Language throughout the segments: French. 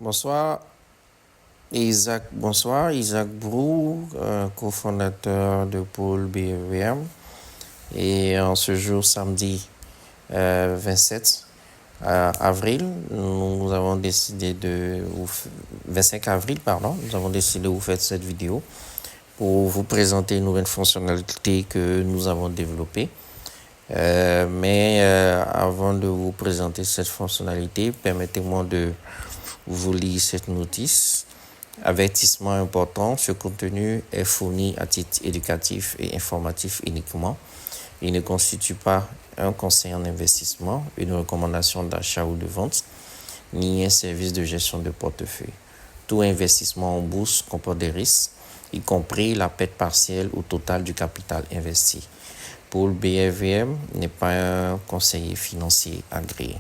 Bonsoir, Isaac Brou, cofondateur de Pôle BEVM. Et en ce jour, samedi 27 avril, nous avons décidé 25 avril, pardon, nous avons décidé de vous faire cette vidéo pour vous présenter une nouvelle fonctionnalité que nous avons développée. Mais avant de vous présenter cette fonctionnalité, permettez-moi de vous lire cette notice. Avertissement important, ce contenu est fourni à titre éducatif et informatif uniquement. Il ne constitue pas un conseil en investissement, une recommandation d'achat ou de vente, ni un service de gestion de portefeuille. Tout investissement en bourse comporte des risques, y compris la perte partielle ou totale du capital investi. Pôle BEVM n'est pas un conseiller financier agréé.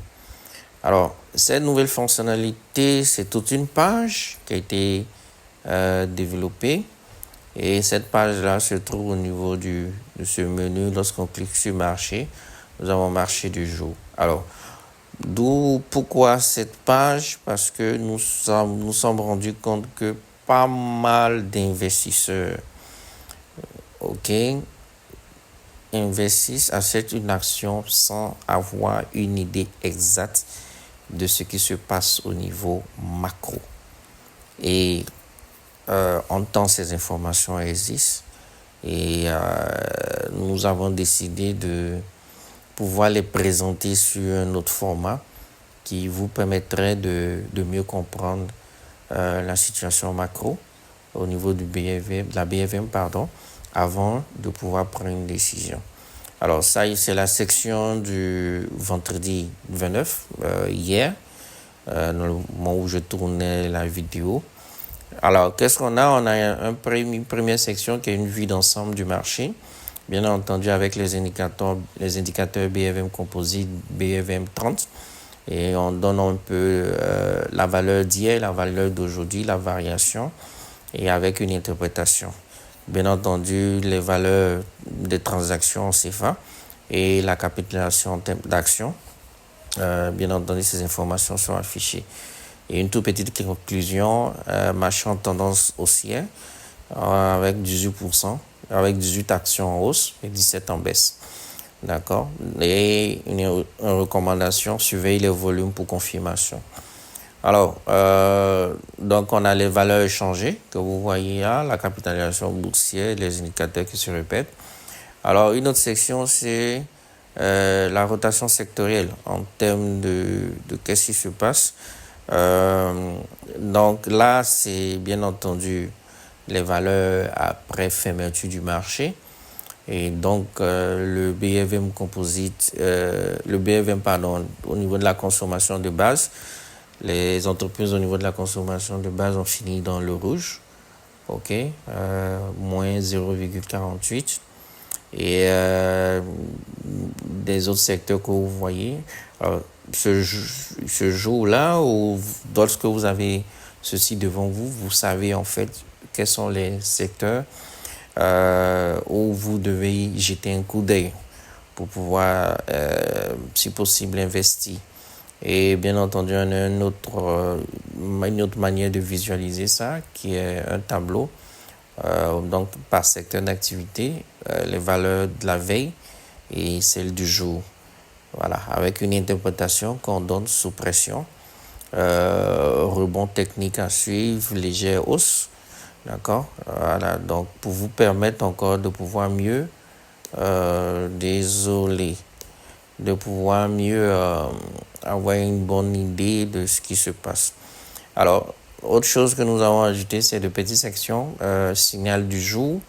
Alors, cette nouvelle fonctionnalité, c'est toute une page qui a été développée. Et cette page-là se trouve au niveau de ce menu. Lorsqu'on clique sur marché, nous avons marché du jour. Alors, pourquoi cette page? Parce que nous sommes rendus compte que pas mal d'investisseurs, investissent, achètent une action sans avoir une idée exacte de ce qui se passe au niveau macro. Et en temps, ces informations existent et nous avons décidé de pouvoir les présenter sur un autre format qui vous permettrait de mieux comprendre la situation macro au niveau de la BEVM, avant de pouvoir prendre une décision. Alors ça, c'est la section du vendredi 29, hier, dans le moment où je tournais la vidéo. Alors, qu'est-ce qu'on a? On a une première section qui est une vue d'ensemble du marché, bien entendu avec les indicateurs BEVM Composite, BEVM 30, et on donne un peu la valeur d'hier, la valeur d'aujourd'hui, la variation, et avec une interprétation. Bien entendu, les valeurs des transactions en CFA et la capitalisation en termes d'actions. Bien entendu, ces informations sont affichées. Et une toute petite conclusion, marché en tendance haussière avec 18%, avec 18 actions en hausse et 17 en baisse. D'accord? Et une recommandation, surveille les volumes pour confirmation. Alors, donc on a les valeurs échangées que vous voyez là, la capitalisation boursière, les indicateurs qui se répètent. Alors, une autre section, c'est la rotation sectorielle en termes de qu'est-ce qui se passe. Donc là, c'est bien entendu les valeurs après fermeture du marché. Et donc, le BEVM Composite, au niveau de la consommation de base, les entreprises au niveau de la consommation de base ont fini dans le rouge, moins 0,48. Et des autres secteurs que vous voyez, ce jour-là, lorsque vous avez ceci devant vous, vous savez en fait quels sont les secteurs où vous devez jeter un coup d'œil pour pouvoir, si possible, investir. Et bien entendu, on a une autre manière de visualiser ça, qui est un tableau, donc par secteur d'activité, les valeurs de la veille et celles du jour. Voilà, avec une interprétation qu'on donne sous pression. Rebond technique à suivre, légère hausse. D'accord? Voilà, donc pour vous permettre encore de pouvoir mieux, de pouvoir mieux avoir une bonne idée de ce qui se passe. Alors, autre chose que nous avons ajouté, c'est de petites sections, signal du jour,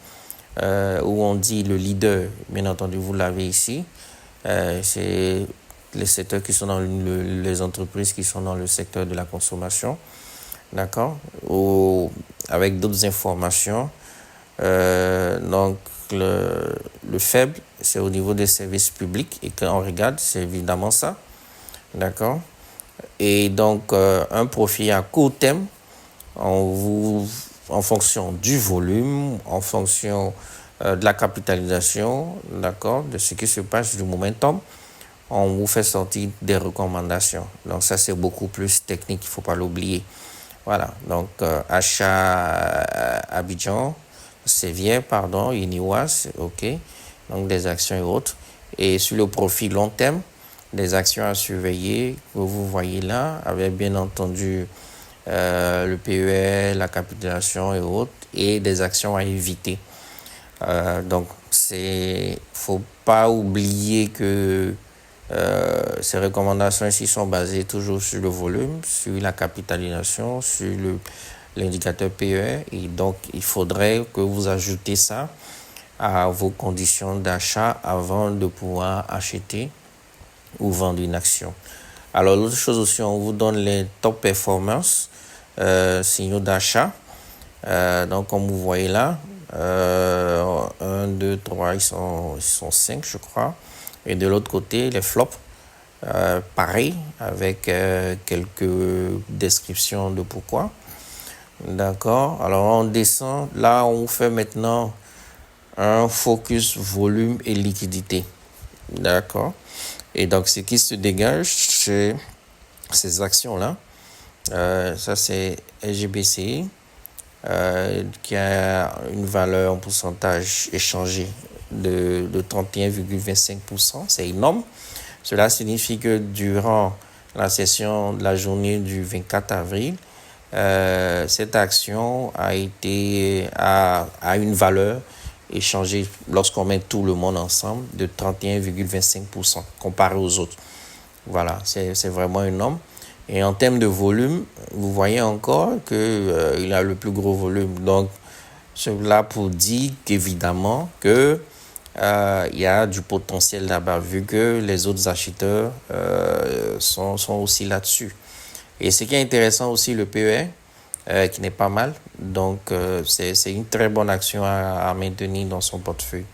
où on dit le leader, bien entendu, vous l'avez ici. C'est les secteurs qui sont dans les entreprises qui sont dans le secteur de la consommation, d'accord, ou avec d'autres informations. Donc le faible, c'est au niveau des services publics, et quand on regarde, c'est évidemment ça, d'accord. Et donc un profil à court terme, en fonction du volume, en fonction de la capitalisation, d'accord, de ce qui se passe, du momentum, on vous fait sortir des recommandations. Donc ça, c'est beaucoup plus technique, il ne faut pas l'oublier. Voilà, donc achat Abidjan, Sévier, pardon, Uniwas, ok. Donc des actions et autres. Et sur le profil long terme, des actions à surveiller que vous voyez là, avec bien entendu le PER, la capitulation et autres, et des actions à éviter. Donc, faut pas oublier que ces recommandations ici sont basées toujours sur le volume, sur la capitalisation, sur l'indicateur PER. Et donc, il faudrait que vous ajoutez ça à vos conditions d'achat avant de pouvoir acheter ou vendre une action. Alors, l'autre chose aussi, on vous donne les top performance, signaux d'achat. Donc, comme vous voyez là, 1, 2, 3, ils sont 5, je crois. Et de l'autre côté, les flops, pareil, avec quelques descriptions de pourquoi. D'accord. Alors, on descend. Là, on fait maintenant un focus volume et liquidité. D'accord. Et donc, ce qui se dégage, c'est ces actions-là. Ça, c'est SGBCI. Qui a une valeur en pourcentage échangé de 31,25%. C'est énorme. Cela signifie que durant la session de la journée du 24 avril, cette action a une valeur échangée lorsqu'on met tout le monde ensemble de 31,25% comparé aux autres. Voilà, c'est vraiment énorme. Et en termes de volume, vous voyez encore qu'il a le plus gros volume. Donc, cela pour dire qu'évidemment que il y a du potentiel là-bas, vu que les autres acheteurs sont aussi là-dessus. Et ce qui est intéressant aussi, le PER, qui n'est pas mal. Donc, c'est une très bonne action à maintenir dans son portefeuille.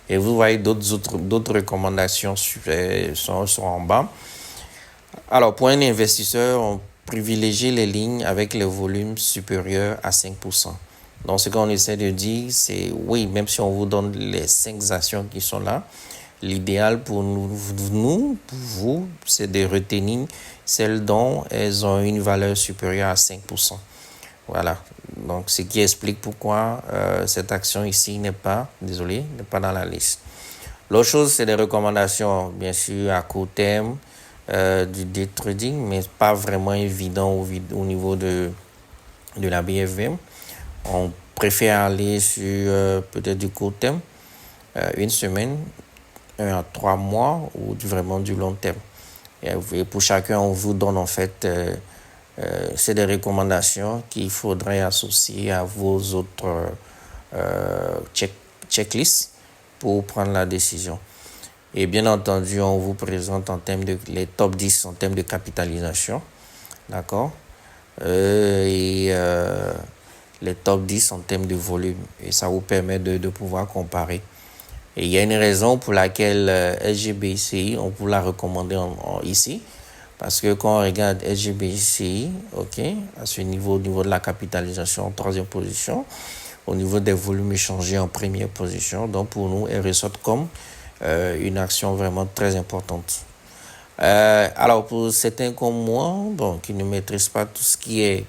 Et vous voyez d'autres recommandations sont en bas. Alors, pour un investisseur, on privilégie les lignes avec les volumes supérieurs à 5%. Donc, ce qu'on essaie de dire, c'est oui, même si on vous donne les 5 actions qui sont là, l'idéal pour pour vous, c'est de retenir celles dont elles ont une valeur supérieure à 5%. Voilà. Donc, ce qui explique pourquoi cette action ici n'est pas dans la liste. L'autre chose, c'est des recommandations, bien sûr, à court terme, du day trading, mais pas vraiment évident au niveau de la BFM. On préfère aller sur peut-être du court terme, une semaine, 1 à 3 mois ou vraiment du long terme. Et pour chacun, on vous donne en fait, c'est des recommandations qu'il faudrait associer à vos autres checklists pour prendre la décision. Et bien entendu, on vous présente les top 10 en termes de capitalisation. D'accord. Et les top 10 en termes de volume. Et ça vous permet de pouvoir comparer. Et il y a une raison pour laquelle SGBCI, on peut la recommander ici. Parce que quand on regarde SGBCI, ok, à ce niveau, au niveau de la capitalisation en troisième position, au niveau des volumes échangés en première position, donc pour nous, elle ressort comme une action vraiment très importante. Alors pour certains comme moi, qui ne maîtrisent pas tout ce qui est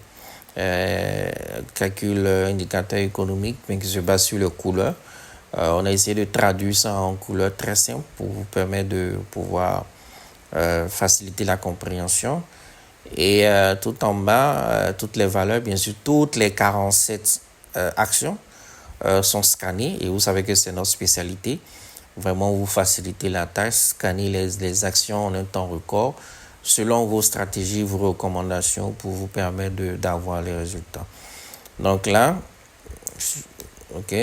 calcul indicateur économique, mais qui se base sur les couleurs, on a essayé de traduire ça en couleurs très simples pour vous permettre de pouvoir faciliter la compréhension. Et tout en bas, toutes les valeurs, bien sûr, toutes les 47 actions sont scannées. Et vous savez que c'est notre spécialité. Vraiment, vous facilitez la tâche, scanner les actions en un temps record selon vos stratégies, vos recommandations pour vous permettre d'avoir les résultats. Donc là, ok,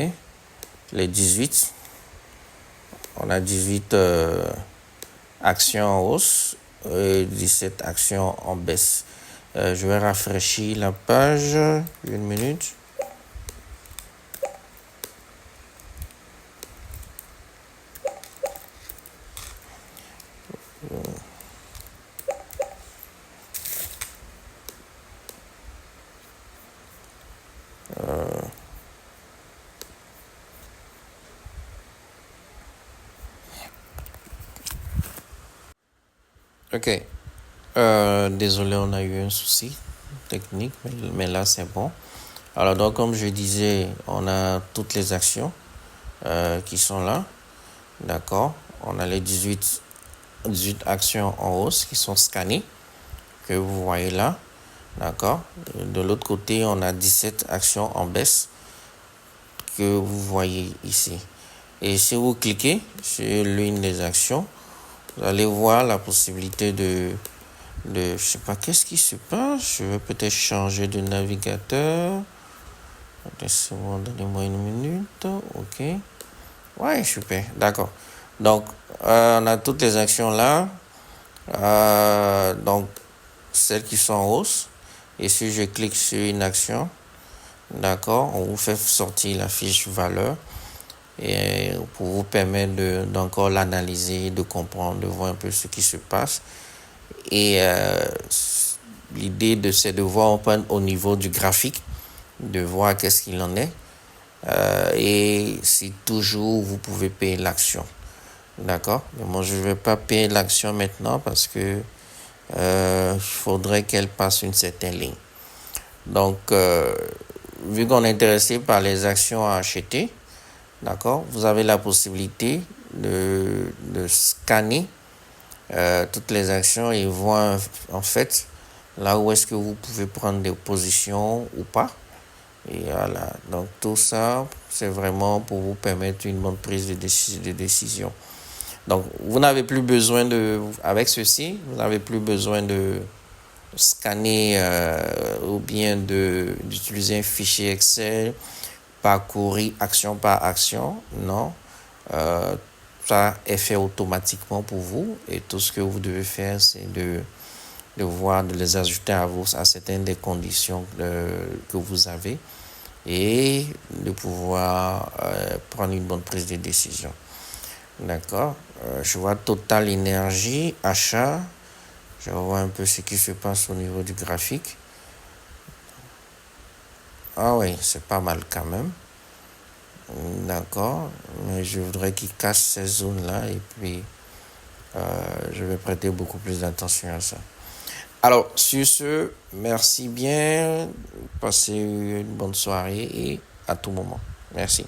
les 18, on a 18 actions en hausse et 17 actions en baisse. Je vais rafraîchir la page, une minute. Ok. Désolé, on a eu un souci technique, mais là c'est bon. Alors donc comme je disais, on a toutes les actions qui sont là, d'accord. On a les 18 actions en hausse qui sont scannées, que vous voyez là, d'accord. De l'autre côté, on a 17 actions en baisse que vous voyez ici. Et si vous cliquez sur l'une des actions, vous allez voir la possibilité je sais pas qu'est-ce qui se passe. Je vais peut-être changer de navigateur. Donnez-moi une minute. Ok. Ouais, super. D'accord. Donc, on a toutes les actions là. Donc, celles qui sont en hausse. Et si je clique sur une action, d'accord, on vous fait sortir la fiche valeur et pour vous permettre d'encore l'analyser, de comprendre, de voir un peu ce qui se passe. Et l'idée c'est de voir au niveau du graphique, de voir qu'est-ce qu'il en est. Et si toujours vous pouvez payer l'action. D'accord? Mais moi, je ne vais pas payer l'action maintenant parce que il faudrait qu'elle passe une certaine ligne. Donc, vu qu'on est intéressé par les actions à acheter, d'accord, vous avez la possibilité de scanner toutes les actions et voir en fait là où est-ce que vous pouvez prendre des positions ou pas. Et voilà, donc tout ça, c'est vraiment pour vous permettre une bonne prise de décision. Donc, vous n'avez plus besoin avec ceci, vous n'avez plus besoin de scanner ou bien d'utiliser un fichier Excel, parcourir action par action. Non, ça est fait automatiquement pour vous et tout ce que vous devez faire, c'est de les ajouter à certaines des conditions que vous avez et de pouvoir prendre une bonne prise de décision. D'accord. Je vois Total Énergie, achat. Je vois un peu ce qui se passe au niveau du graphique. Ah oui, c'est pas mal quand même. D'accord. Mais je voudrais qu'il casse ces zones-là et puis je vais prêter beaucoup plus d'attention à ça. Alors, sur ce, merci bien. Passez une bonne soirée et à tout moment. Merci.